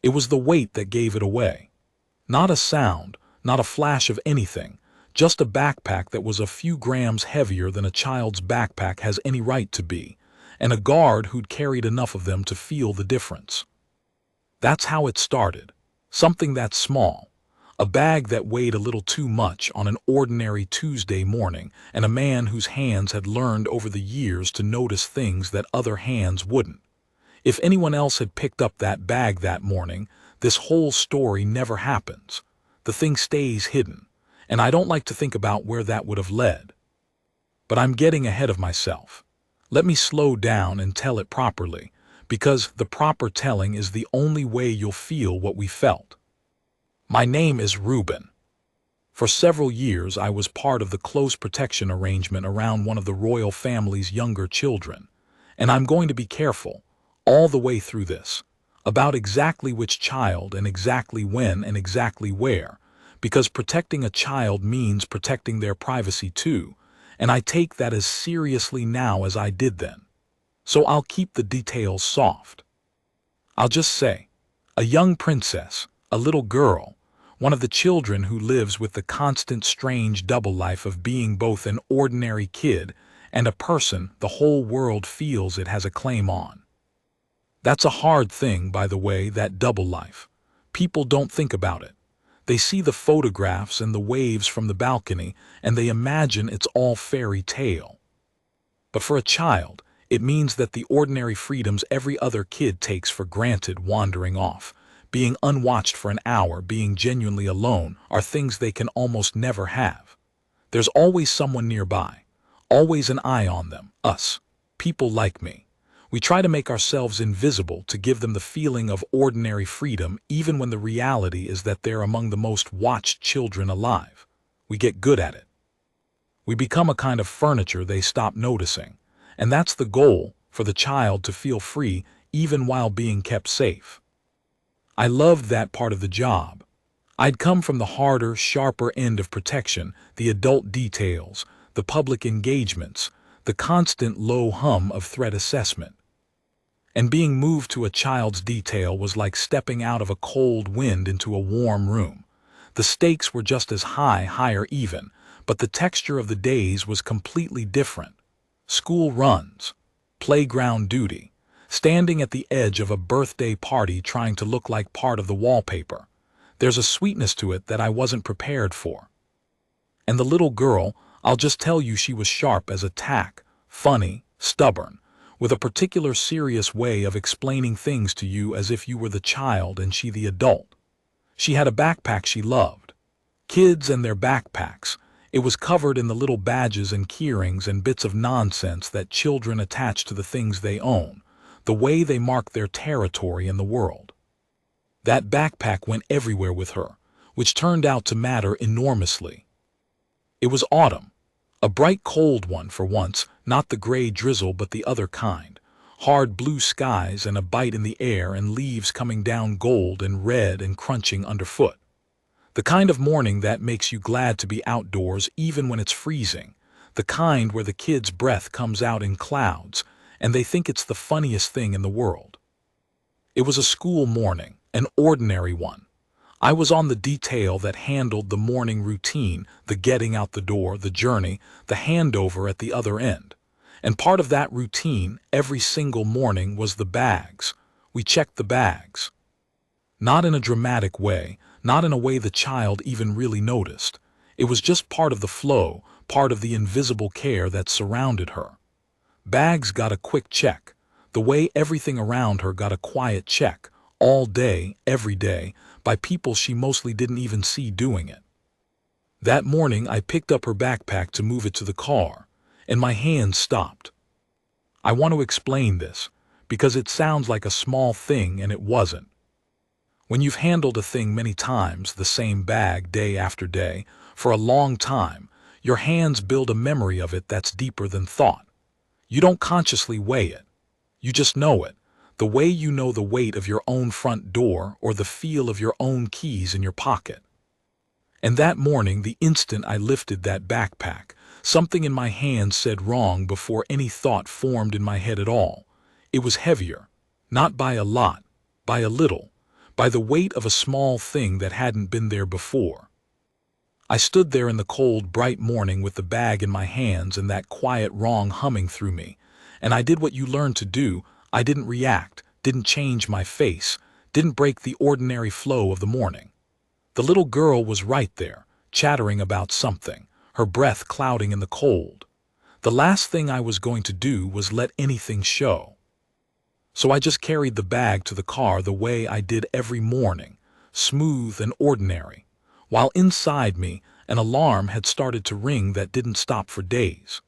It was the weight that gave it away. Not a sound, not a flash of anything, just a backpack that was a few grams heavier than a child's backpack has any right to be, and a guard who'd carried enough of them to feel the difference. That's how it started. Something that small. A bag that weighed a little too much on an ordinary Tuesday morning, and a man whose hands had learned over the years to notice things that other hands wouldn't. If anyone else had picked up that bag that morning, this whole story never happens. The thing stays hidden, and I don't like to think about where that would have led. But I'm getting ahead of myself. Let me slow down and tell it properly, because the proper telling is the only way you'll feel what we felt. My name is Reuben. For several years I was part of the close protection arrangement around one of the royal family's younger children, and I'm going to be careful, all the way through this, about exactly which child and exactly when and exactly where, because protecting a child means protecting their privacy too, and I take that as seriously now as I did then. So I'll keep the details soft. I'll just say, a young princess, a little girl, one of the children who lives with the constant strange double life of being both an ordinary kid and a person the whole world feels it has a claim on. That's a hard thing, by the way, that double life. People don't think about it. They see the photographs and the waves from the balcony, and they imagine it's all fairy tale. But for a child, it means that the ordinary freedoms every other kid takes for granted, wandering off, being unwatched for an hour, being genuinely alone, are things they can almost never have. There's always someone nearby, always an eye on them, us, people like me. We try to make ourselves invisible to give them the feeling of ordinary freedom, even when the reality is that they're among the most watched children alive. We get good at it. We become a kind of furniture they stop noticing, and that's the goal, for the child to feel free even while being kept safe. I loved that part of the job. I'd come from the harder, sharper end of protection, the adult details, the public engagements, the constant low hum of threat assessment. And being moved to a child's detail was like stepping out of a cold wind into a warm room. The stakes were just as high, higher even, but the texture of the days was completely different. School runs, playground duty, standing at the edge of a birthday party trying to look like part of the wallpaper. There's a sweetness to it that I wasn't prepared for. And the little girl, I'll just tell you, she was sharp as a tack, funny, stubborn, with a particular serious way of explaining things to you as if you were the child and she the adult. She had a backpack she loved. Kids and their backpacks. It was covered in the little badges and keyrings and bits of nonsense that children attach to the things they own, the way they mark their territory in the world. That backpack went everywhere with her, which turned out to matter enormously. It was autumn. A bright cold one for once, not the gray drizzle but the other kind. Hard blue skies and a bite in the air and leaves coming down gold and red and crunching underfoot. The kind of morning that makes you glad to be outdoors even when it's freezing. The kind where the kid's breath comes out in clouds and they think it's the funniest thing in the world. It was a school morning, an ordinary one. I was on the detail that handled the morning routine, the getting out the door, the journey, the handover at the other end. And part of that routine, every single morning, was the bags. We checked the bags. Not in a dramatic way, not in a way the child even really noticed. It was just part of the flow, part of the invisible care that surrounded her. Bags got a quick check, the way everything around her got a quiet check, all day, every day, by people she mostly didn't even see doing it. That morning I picked up her backpack to move it to the car, and my hands stopped. I want to explain this, because it sounds like a small thing and it wasn't. When you've handled a thing many times, the same bag day after day, for a long time, your hands build a memory of it that's deeper than thought. You don't consciously weigh it. You just know it. The way you know the weight of your own front door or the feel of your own keys in your pocket. And that morning, the instant I lifted that backpack, something in my hand said wrong before any thought formed in my head at all. It was heavier, not by a lot, by a little, by the weight of a small thing that hadn't been there before. I stood there in the cold, bright morning with the bag in my hands and that quiet wrong humming through me, and I did what you learned to do. I didn't react, didn't change my face, didn't break the ordinary flow of the morning. The little girl was right there, chattering about something, her breath clouding in the cold. The last thing I was going to do was let anything show. So I just carried the bag to the car the way I did every morning, smooth and ordinary, while inside me an alarm had started to ring that didn't stop for days.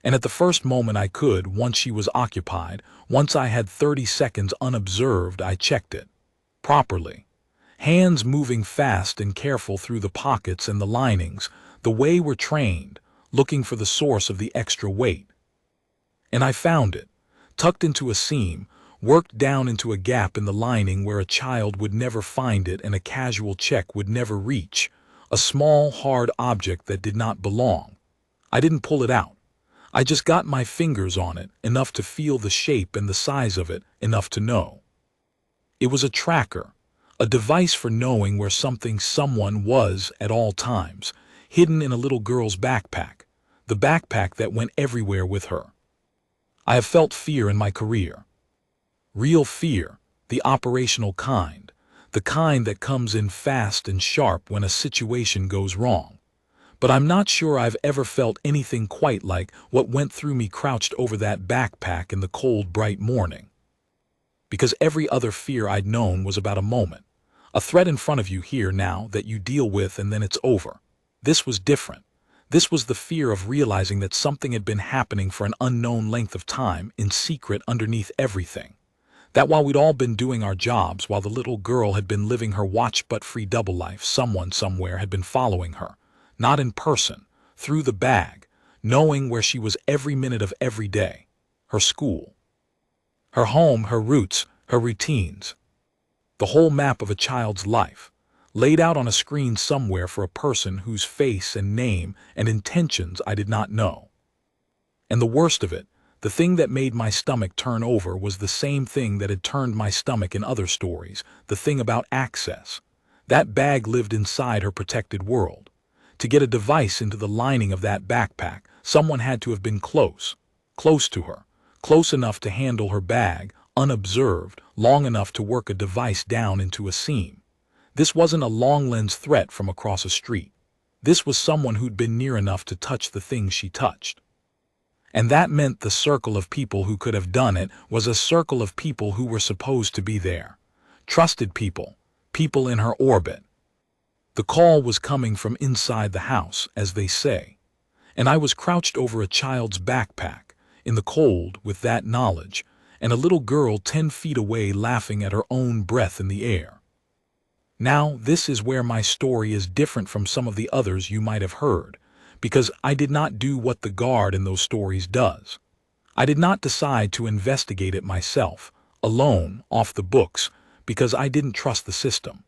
And at the first moment I could, once she was occupied, once I had 30 seconds unobserved, I checked it. Properly. Hands moving fast and careful through the pockets and the linings, the way we're trained, looking for the source of the extra weight. And I found it, tucked into a seam, worked down into a gap in the lining where a child would never find it and a casual check would never reach, a small, hard object that did not belong. I didn't pull it out. I just got my fingers on it, enough to feel the shape and the size of it, enough to know. It was a tracker, a device for knowing where someone was at all times, hidden in a little girl's backpack, the backpack that went everywhere with her. I have felt fear in my career. Real fear, the operational kind, the kind that comes in fast and sharp when a situation goes wrong. But I'm not sure I've ever felt anything quite like what went through me crouched over that backpack in the cold, bright morning. Because every other fear I'd known was about a moment, a threat in front of you here now that you deal with and then it's over. This was different. This was the fear of realizing that something had been happening for an unknown length of time, in secret underneath everything. That while we'd all been doing our jobs, while the little girl had been living her watch-but-free double life, someone somewhere had been following her, not in person, through the bag, knowing where she was every minute of every day, her school, her home, her roots, her routines. The whole map of a child's life, laid out on a screen somewhere for a person whose face and name and intentions I did not know. And the worst of it, the thing that made my stomach turn over, was the same thing that had turned my stomach in other stories, the thing about access. That bag lived inside her protected world. To get a device into the lining of that backpack, someone had to have been close to her, close enough to handle her bag, unobserved, long enough to work a device down into a seam. This wasn't a long-lens threat from across a street. This was someone who'd been near enough to touch the thing she touched. And that meant the circle of people who could have done it was a circle of people who were supposed to be there. Trusted people, people in her orbit. The call was coming from inside the house, as they say. And I was crouched over a child's backpack, in the cold with that knowledge, and a little girl 10 feet away laughing at her own breath in the air. Now, this is where my story is different from some of the others you might have heard, because I did not do what the guard in those stories does. I did not decide to investigate it myself, alone, off the books, because I didn't trust the system.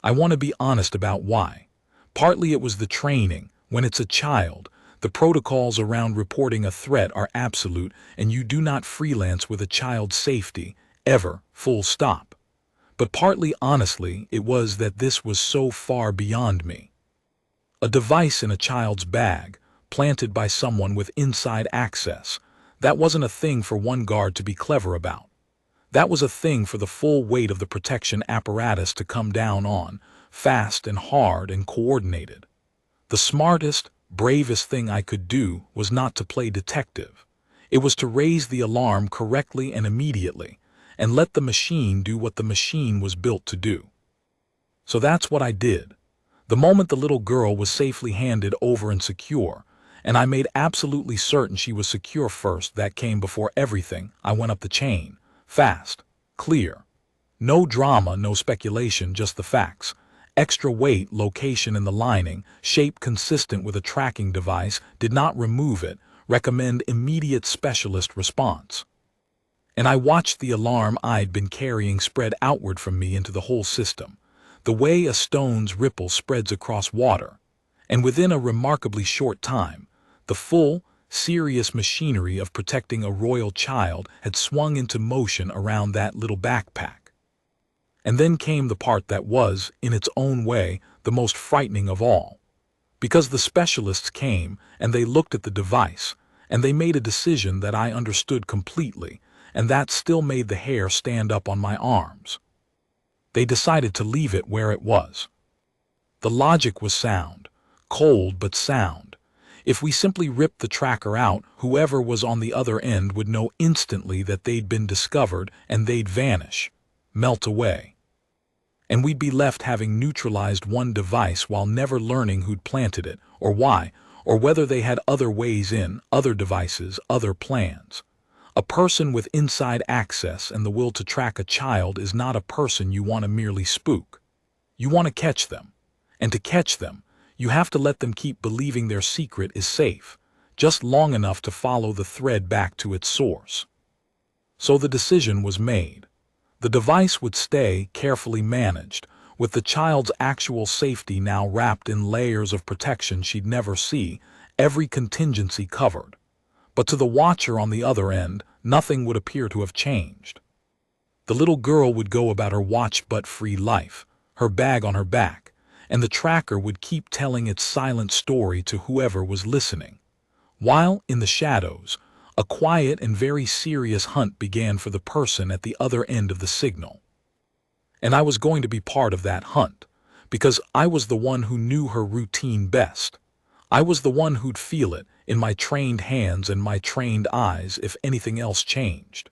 I want to be honest about why. Partly it was the training. When it's a child, the protocols around reporting a threat are absolute, and you do not freelance with a child's safety, ever, full stop. But partly, honestly, it was that this was so far beyond me. A device in a child's bag, planted by someone with inside access, that wasn't a thing for one guard to be clever about. That was a thing for the full weight of the protection apparatus to come down on, fast and hard and coordinated. The smartest, bravest thing I could do was not to play detective. It was to raise the alarm correctly and immediately, and let the machine do what the machine was built to do. So that's what I did. The moment the little girl was safely handed over and secure, and I made absolutely certain she was secure first, that came before everything, I went up the chain, fast, clear. No drama, no speculation, just the facts. Extra weight, location in the lining, shape consistent with a tracking device, did not remove it, recommend immediate specialist response. And I watched the alarm I'd been carrying spread outward from me into the whole system, the way a stone's ripple spreads across water. And within a remarkably short time, the full, serious machinery of protecting a royal child had swung into motion around that little backpack. And then came the part that was, in its own way, the most frightening of all. Because the specialists came, and they looked at the device, and they made a decision that I understood completely, and that still made the hair stand up on my arms. They decided to leave it where it was. The logic was sound, cold but sound. If we simply ripped the tracker out, whoever was on the other end would know instantly that they'd been discovered, and they'd vanish, melt away. And we'd be left having neutralized one device while never learning who'd planted it, or why, or whether they had other ways in, other devices, other plans. A person with inside access and the will to track a child is not a person you want to merely spook. You want to catch them. And to catch them, you have to let them keep believing their secret is safe, just long enough to follow the thread back to its source. So the decision was made. The device would stay carefully managed, with the child's actual safety now wrapped in layers of protection she'd never see, every contingency covered. But to the watcher on the other end, nothing would appear to have changed. The little girl would go about her watch-but-free life, her bag on her back, and the tracker would keep telling its silent story to whoever was listening. While, in the shadows, a quiet and very serious hunt began for the person at the other end of the signal. And I was going to be part of that hunt, because I was the one who knew her routine best. I was the one who'd feel it in my trained hands and my trained eyes if anything else changed.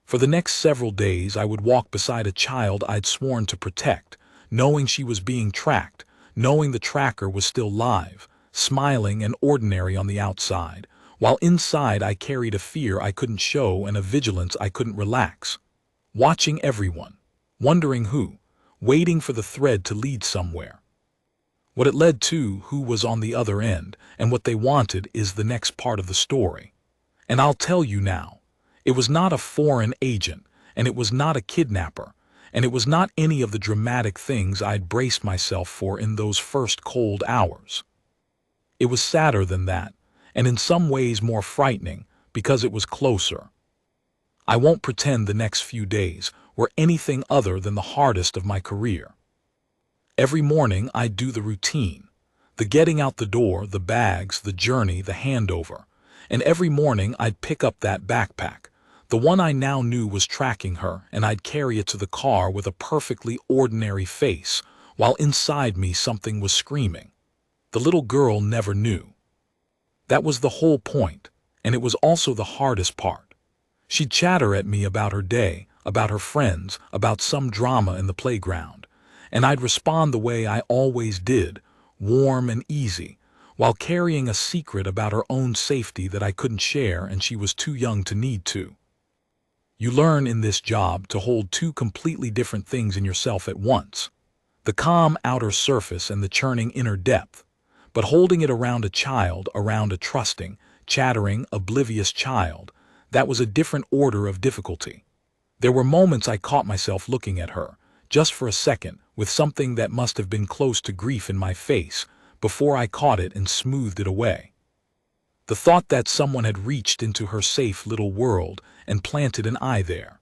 For the next several days I would walk beside a child I'd sworn to protect, knowing she was being tracked, knowing the tracker was still live, smiling and ordinary on the outside, while inside I carried a fear I couldn't show and a vigilance I couldn't relax. Watching everyone, wondering who, waiting for the thread to lead somewhere. What it led to, who was on the other end, and what they wanted is the next part of the story. And I'll tell you now, it was not a foreign agent, and it was not a kidnapper, and it was not any of the dramatic things I'd braced myself for in those first cold hours. It was sadder than that, and in some ways more frightening, because it was closer. I won't pretend the next few days were anything other than the hardest of my career. Every morning I'd do the routine, the getting out the door, the bags, the journey, the handover, and every morning I'd pick up that backpack, the one I now knew was tracking her, and I'd carry it to the car with a perfectly ordinary face, while inside me something was screaming. The little girl never knew. That was the whole point, and it was also the hardest part. She'd chatter at me about her day, about her friends, about some drama in the playground, and I'd respond the way I always did, warm and easy, while carrying a secret about her own safety that I couldn't share and she was too young to need to. You learn in this job to hold two completely different things in yourself at once, the calm outer surface and the churning inner depth, but holding it around a child, around a trusting, chattering, oblivious child, that was a different order of difficulty. There were moments I caught myself looking at her, just for a second, with something that must have been close to grief in my face, before I caught it and smoothed it away. The thought that someone had reached into her safe little world and planted an eye there.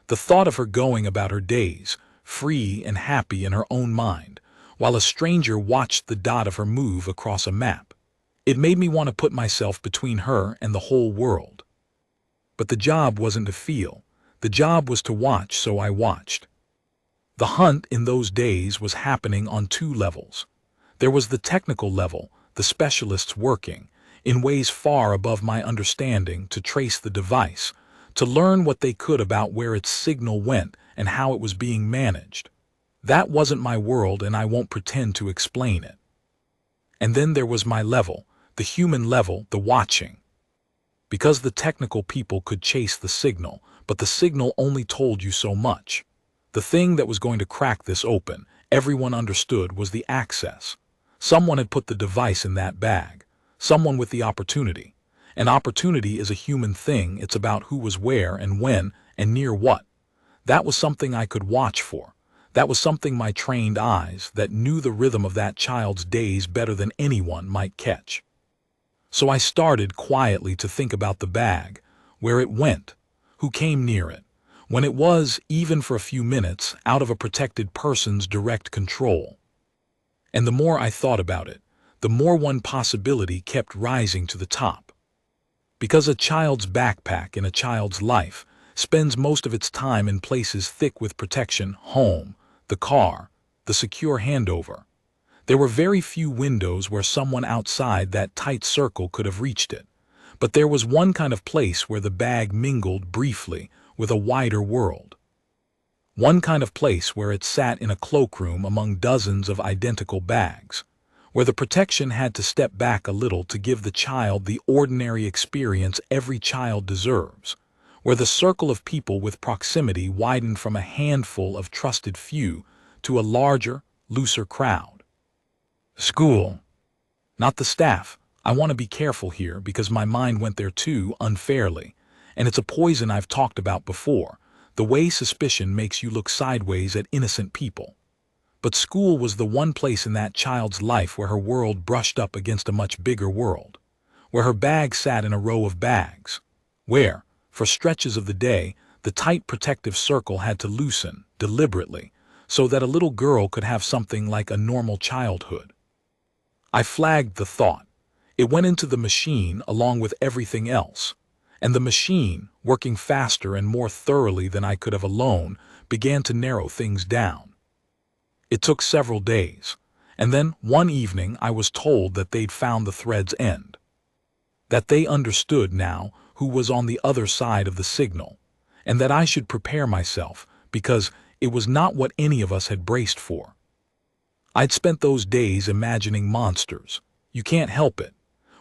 The thought of her going about her days, free and happy in her own mind, while a stranger watched the dot of her move across a map. It made me want to put myself between her and the whole world. But the job wasn't to feel. The job was to watch, so I watched. The hunt in those days was happening on two levels. There was the technical level, the specialists working, in ways far above my understanding, to trace the device, to learn what they could about where its signal went and how it was being managed. That wasn't my world, and I won't pretend to explain it. And then there was my level, the human level, the watching. Because the technical people could chase the signal, but the signal only told you so much. The thing that was going to crack this open, everyone understood, was the access. Someone had put the device in that bag. Someone with the opportunity. An opportunity is a human thing. It's about who was where and when and near what. That was something I could watch for. That was something my trained eyes, that knew the rhythm of that child's days better than anyone, might catch. So I started quietly to think about the bag, where it went, who came near it, when it was, even for a few minutes, out of a protected person's direct control. And the more I thought about it, the more one possibility kept rising to the top. Because a child's backpack in a child's life spends most of its time in places thick with protection: home, the car, the secure handover. There were very few windows where someone outside that tight circle could have reached it, but there was one kind of place where the bag mingled briefly with a wider world. One kind of place where it sat in a cloakroom among dozens of identical bags, where the protection had to step back a little to give the child the ordinary experience every child deserves, where the circle of people with proximity widened from a handful of trusted few to a larger, looser crowd. School. Not the staff. I want to be careful here because my mind went there too unfairly, and it's a poison I've talked about before, the way suspicion makes you look sideways at innocent people. But school was the one place in that child's life where her world brushed up against a much bigger world, where her bag sat in a row of bags, where, for stretches of the day, the tight protective circle had to loosen, deliberately, so that a little girl could have something like a normal childhood. I flagged the thought. It went into the machine along with everything else, and the machine, working faster and more thoroughly than I could have alone, began to narrow things down. It took several days, and then one evening I was told that they'd found the thread's end. That they understood now who was on the other side of the signal, and that I should prepare myself because it was not what any of us had braced for. I'd spent those days imagining monsters. You can't help it.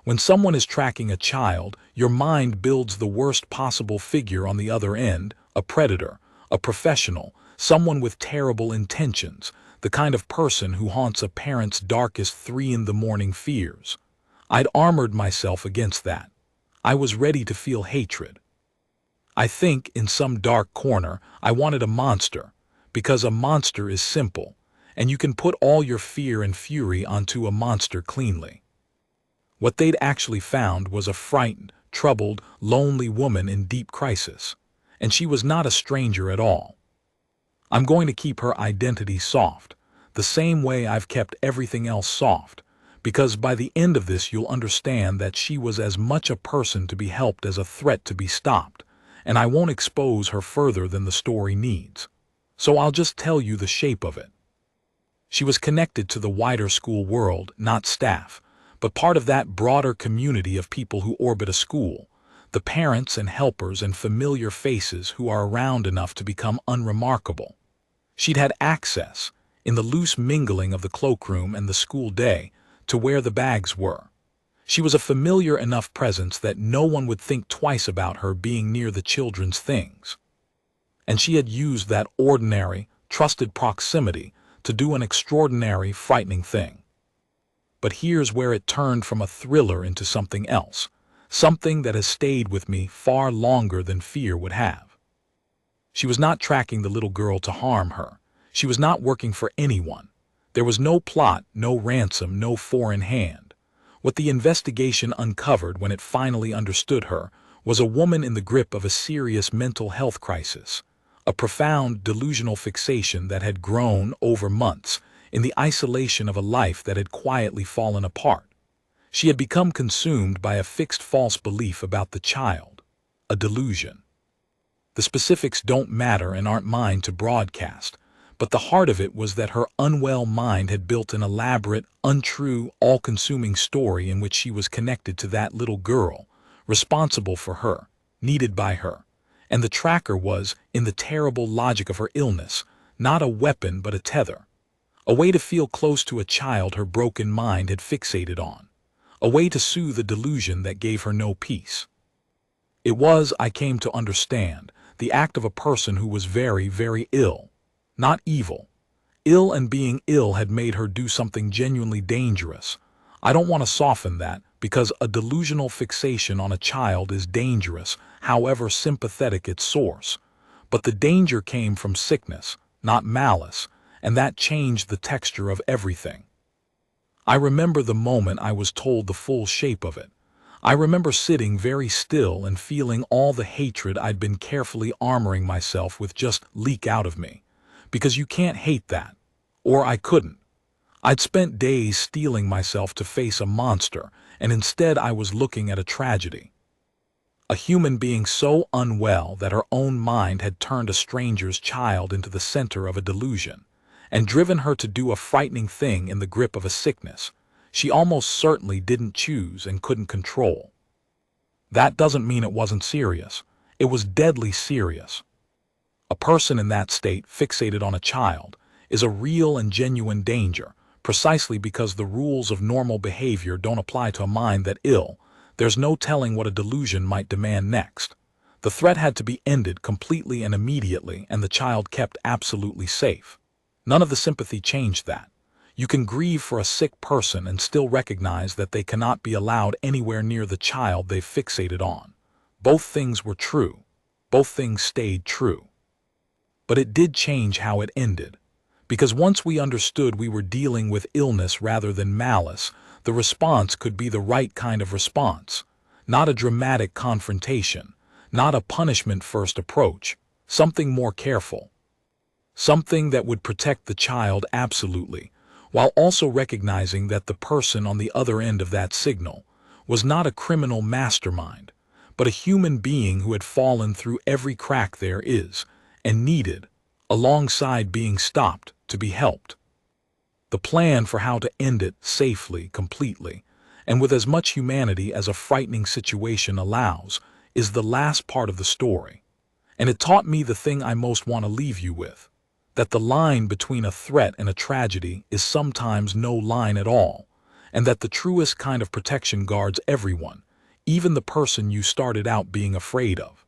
When someone is tracking a child, your mind builds the worst possible figure on the other end: a predator, a professional, someone with terrible intentions, the kind of person who haunts a parent's darkest 3 a.m. fears. I'd armored myself against that. I was ready to feel hatred. I think, in some dark corner, I wanted a monster, because a monster is simple, and you can put all your fear and fury onto a monster cleanly. What they'd actually found was a frightened, troubled, lonely woman in deep crisis, and she was not a stranger at all. I'm going to keep her identity soft, the same way I've kept everything else soft, because by the end of this you'll understand that she was as much a person to be helped as a threat to be stopped, and I won't expose her further than the story needs. So I'll just tell you the shape of it. She was connected to the wider school world, not staff, but part of that broader community of people who orbit a school, the parents and helpers and familiar faces who are around enough to become unremarkable. She'd had access, in the loose mingling of the cloakroom and the school day, to where the bags were. She was a familiar enough presence that no one would think twice about her being near the children's things. And she had used that ordinary, trusted proximity to do an extraordinary, frightening thing. But here's where it turned from a thriller into something else, something that has stayed with me far longer than fear would have. She was not tracking the little girl to harm her. She was not working for anyone. There was no plot, no ransom, no foreign hand. What the investigation uncovered when it finally understood her was a woman in the grip of a serious mental health crisis, a profound delusional fixation that had grown over months in the isolation of a life that had quietly fallen apart. She had become consumed by a fixed false belief about the child, a delusion. The specifics don't matter and aren't mine to broadcast, but the heart of it was that her unwell mind had built an elaborate, untrue, all-consuming story in which she was connected to that little girl, responsible for her, needed by her, and the tracker was, in the terrible logic of her illness, not a weapon but a tether. A way to feel close to a child her broken mind had fixated on. A way to soothe a delusion that gave her no peace. It was, I came to understand, the act of a person who was very, very ill. Not evil. Ill, and being ill had made her do something genuinely dangerous. I don't want to soften that, because a delusional fixation on a child is dangerous, however sympathetic its source. But the danger came from sickness, not malice, and that changed the texture of everything. I remember the moment I was told the full shape of it. I remember sitting very still and feeling all the hatred I'd been carefully armoring myself with just leak out of me. Because you can't hate that. Or I couldn't. I'd spent days steeling myself to face a monster, and instead I was looking at a tragedy. A human being so unwell that her own mind had turned a stranger's child into the center of a delusion, and driven her to do a frightening thing in the grip of a sickness she almost certainly didn't choose and couldn't control. That doesn't mean it wasn't serious. It was deadly serious. A person in that state, fixated on a child, is a real and genuine danger, precisely because the rules of normal behavior don't apply to a mind that ill. There's no telling what a delusion might demand next. The threat had to be ended completely and immediately, and the child kept absolutely safe. None of the sympathy changed that. You can grieve for a sick person and still recognize that they cannot be allowed anywhere near the child they've fixated on. Both things were true. Both things stayed true. But it did change how it ended. Because once we understood we were dealing with illness rather than malice, the response could be the right kind of response. Not a dramatic confrontation, not a punishment-first approach, something more careful. Something that would protect the child absolutely, while also recognizing that the person on the other end of that signal was not a criminal mastermind, but a human being who had fallen through every crack there is, and needed, alongside being stopped, to be helped. The plan for how to end it safely, completely, and with as much humanity as a frightening situation allows, is the last part of the story. And it taught me the thing I most want to leave you with. That the line between a threat and a tragedy is sometimes no line at all, and that the truest kind of protection guards everyone, even the person you started out being afraid of.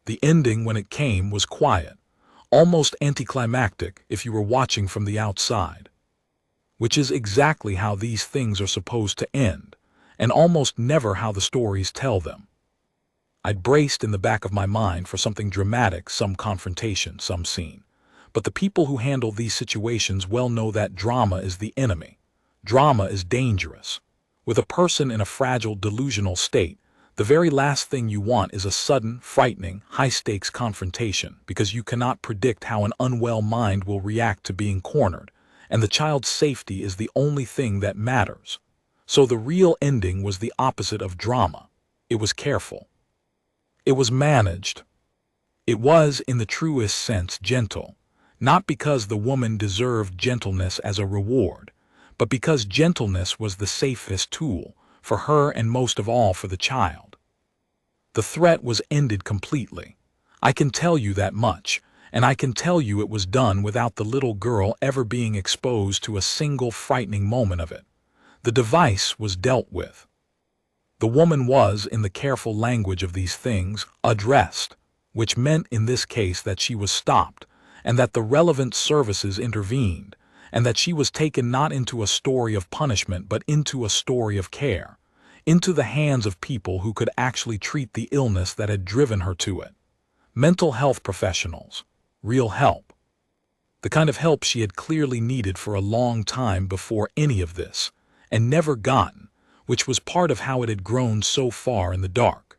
The ending, when it came, was quiet, almost anticlimactic if you were watching from the outside. Which is exactly how these things are supposed to end, and almost never how the stories tell them. I'd braced in the back of my mind for something dramatic, some confrontation, some scene. But the people who handle these situations well know that drama is the enemy. Drama is dangerous. With a person in a fragile, delusional state, the very last thing you want is a sudden, frightening, high-stakes confrontation, because you cannot predict how an unwell mind will react to being cornered, and the child's safety is the only thing that matters. So the real ending was the opposite of drama. It was careful. It was managed. It was, in the truest sense, gentle. Not because the woman deserved gentleness as a reward, but because gentleness was the safest tool for her and most of all for the child. The threat was ended completely. I can tell you that much, and I can tell you it was done without the little girl ever being exposed to a single frightening moment of it. The device was dealt with. The woman was, in the careful language of these things, addressed, which meant in this case that she was stopped, and that the relevant services intervened, and that she was taken not into a story of punishment but into a story of care, into the hands of people who could actually treat the illness that had driven her to it. Mental health professionals. Real help. The kind of help she had clearly needed for a long time before any of this, and never gotten, which was part of how it had grown so far in the dark.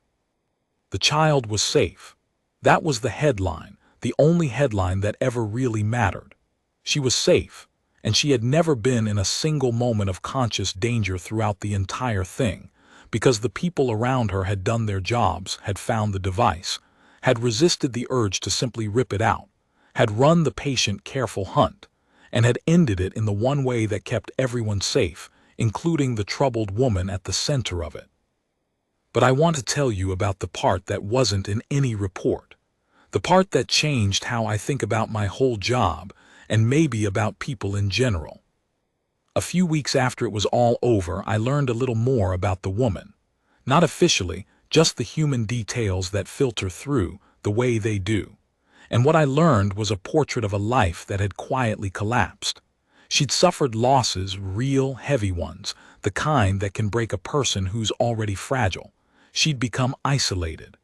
The child was safe. That was the headline. The only headline that ever really mattered. She was safe, and she had never been in a single moment of conscious danger throughout the entire thing, because the people around her had done their jobs, had found the device, had resisted the urge to simply rip it out, had run the patient careful hunt, and had ended it in the one way that kept everyone safe, including the troubled woman at the center of it. But I want to tell you about the part that wasn't in any report. The part that changed how I think about my whole job, and maybe about people in general. A few weeks after it was all over, I learned a little more about the woman. Not officially, just the human details that filter through, the way they do. And what I learned was a portrait of a life that had quietly collapsed. She'd suffered losses, real, heavy ones, the kind that can break a person who's already fragile. She'd become isolated.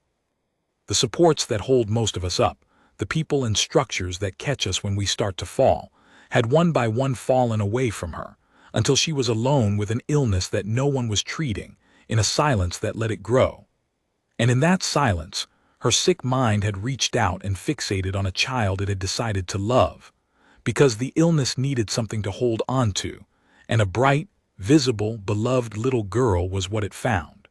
The supports that hold most of us up, the people and structures that catch us when we start to fall, had one by one fallen away from her, until she was alone with an illness that no one was treating, in a silence that let it grow. And in that silence, her sick mind had reached out and fixated on a child it had decided to love, because the illness needed something to hold on to, and a bright, visible, beloved little girl was what it found.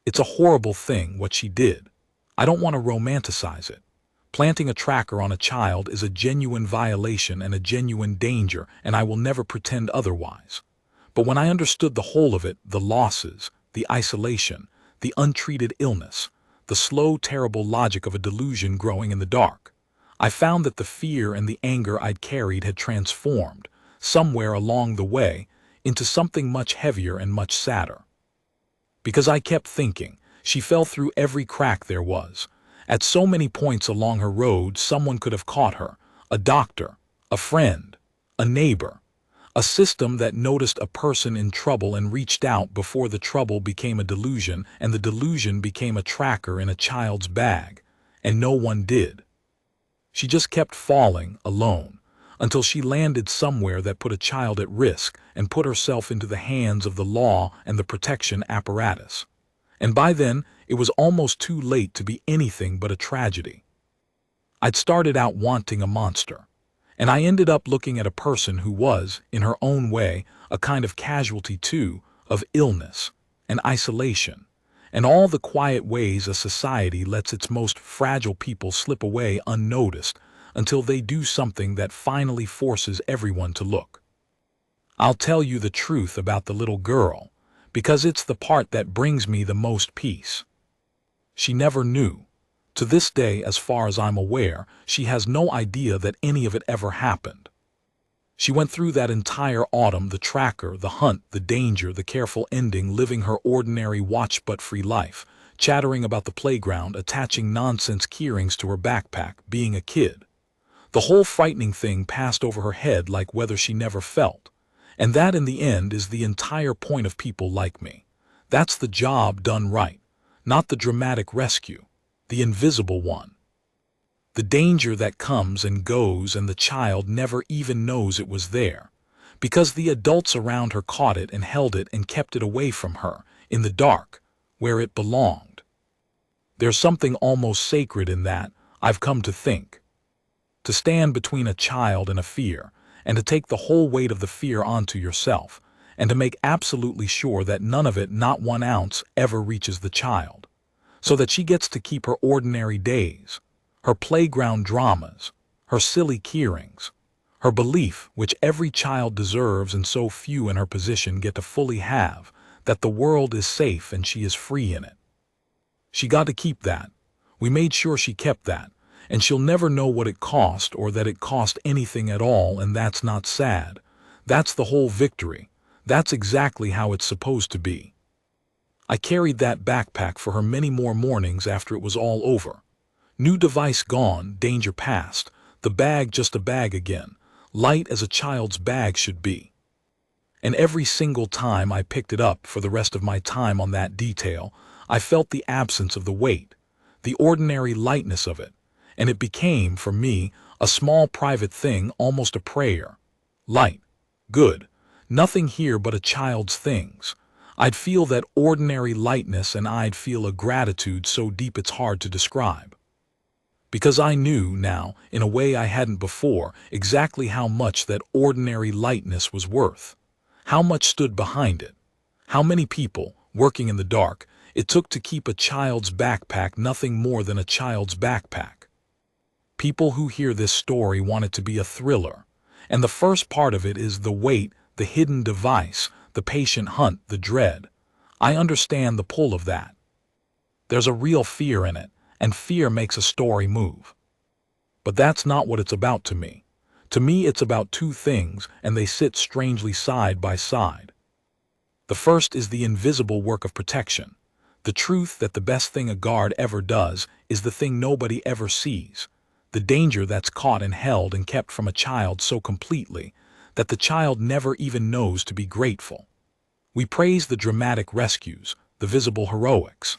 It's a horrible thing, what she did. I don't want to romanticize it. Planting a tracker on a child is a genuine violation and a genuine danger, and I will never pretend otherwise. But when I understood the whole of it, the losses, the isolation, the untreated illness, the slow, terrible logic of a delusion growing in the dark, I found that the fear and the anger I'd carried had transformed, somewhere along the way, into something much heavier and much sadder. Because I kept thinking, she fell through every crack there was. At so many points along her road, someone could have caught her, a doctor, a friend, a neighbor, a system that noticed a person in trouble and reached out before the trouble became a delusion and the delusion became a tracker in a child's bag, and no one did. She just kept falling, alone, until she landed somewhere that put a child at risk and put herself into the hands of the law and the protection apparatus. And by then, it was almost too late to be anything but a tragedy. I'd started out wanting a monster, and I ended up looking at a person who was, in her own way, a kind of casualty too, of illness and isolation, and all the quiet ways a society lets its most fragile people slip away unnoticed until they do something that finally forces everyone to look. I'll tell you the truth about the little girl, because it's the part that brings me the most peace. She never knew. To this day, as far as I'm aware, she has no idea that any of it ever happened. She went through that entire autumn, the tracker, the hunt, the danger, the careful ending, living her ordinary watch-but-free life, chattering about the playground, attaching nonsense keyrings to her backpack, being a kid. The whole frightening thing passed over her head like weather she never felt. And that, in the end, is the entire point of people like me. That's the job done right, not the dramatic rescue, the invisible one. The danger that comes and goes and the child never even knows it was there, because the adults around her caught it and held it and kept it away from her, in the dark, where it belonged. There's something almost sacred in that, I've come to think. To stand between a child and a fear, and to take the whole weight of the fear onto yourself, and to make absolutely sure that none of it, not 1 ounce, ever reaches the child, so that she gets to keep her ordinary days, her playground dramas, her silly keyrings, her belief, which every child deserves and so few in her position get to fully have, that the world is safe and she is free in it. She got to keep that. We made sure she kept that. And she'll never know what it cost or that it cost anything at all, and that's not sad. That's the whole victory. That's exactly how it's supposed to be. I carried that backpack for her many more mornings after it was all over. New device gone, danger past, the bag just a bag again, light as a child's bag should be. And every single time I picked it up for the rest of my time on that detail, I felt the absence of the weight, the ordinary lightness of it. And it became, for me, a small private thing, almost a prayer. Light. Good. Nothing here but a child's things. I'd feel that ordinary lightness and I'd feel a gratitude so deep it's hard to describe. Because I knew now, in a way I hadn't before, exactly how much that ordinary lightness was worth. How much stood behind it. How many people, working in the dark, it took to keep a child's backpack nothing more than a child's backpack. People who hear this story want it to be a thriller, and the first part of it is the weight, the hidden device, the patient hunt, the dread. I understand the pull of that. There's a real fear in it, and fear makes a story move. But that's not what it's about to me. To me, it's about two things, and they sit strangely side by side. The first is the invisible work of protection, the truth that the best thing a guard ever does is the thing nobody ever sees. The danger that's caught and held and kept from a child so completely that the child never even knows to be grateful. We praise the dramatic rescues, the visible heroics,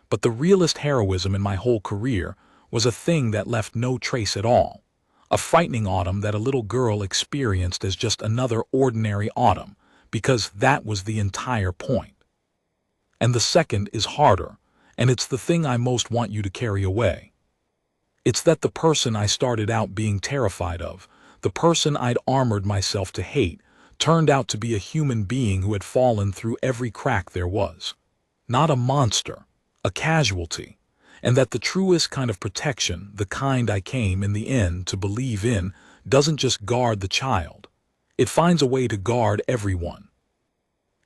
but the realest heroism in my whole career was a thing that left no trace at all, a frightening autumn that a little girl experienced as just another ordinary autumn, because that was the entire point. And the second is harder, and it's the thing I most want you to carry away. It's that the person I started out being terrified of, the person I'd armored myself to hate, turned out to be a human being who had fallen through every crack there was. Not a monster, a casualty, and that the truest kind of protection, the kind I came in the end to believe in, doesn't just guard the child. It finds a way to guard everyone.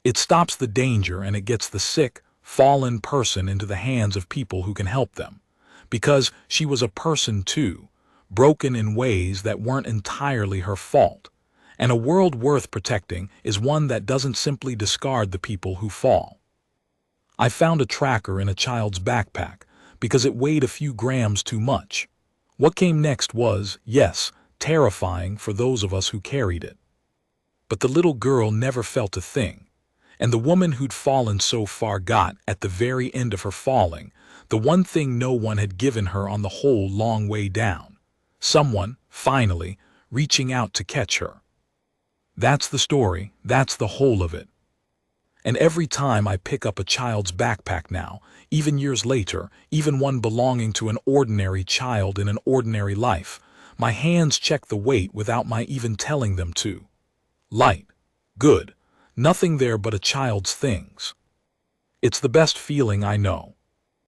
It stops the danger and it gets the sick, fallen person into the hands of people who can help them. Because she was a person too, broken in ways that weren't entirely her fault. And a world worth protecting is one that doesn't simply discard the people who fall. I found a tracker in a child's backpack because it weighed a few grams too much. What came next was, yes, terrifying for those of us who carried it. But the little girl never felt a thing. And the woman who'd fallen so far got, at the very end of her falling, the one thing no one had given her on the whole long way down. Someone, finally, reaching out to catch her. That's the story, that's the whole of it. And every time I pick up a child's backpack now, even years later, even one belonging to an ordinary child in an ordinary life, my hands check the weight without my even telling them to. Light. Good. Nothing there but a child's things. It's the best feeling I know.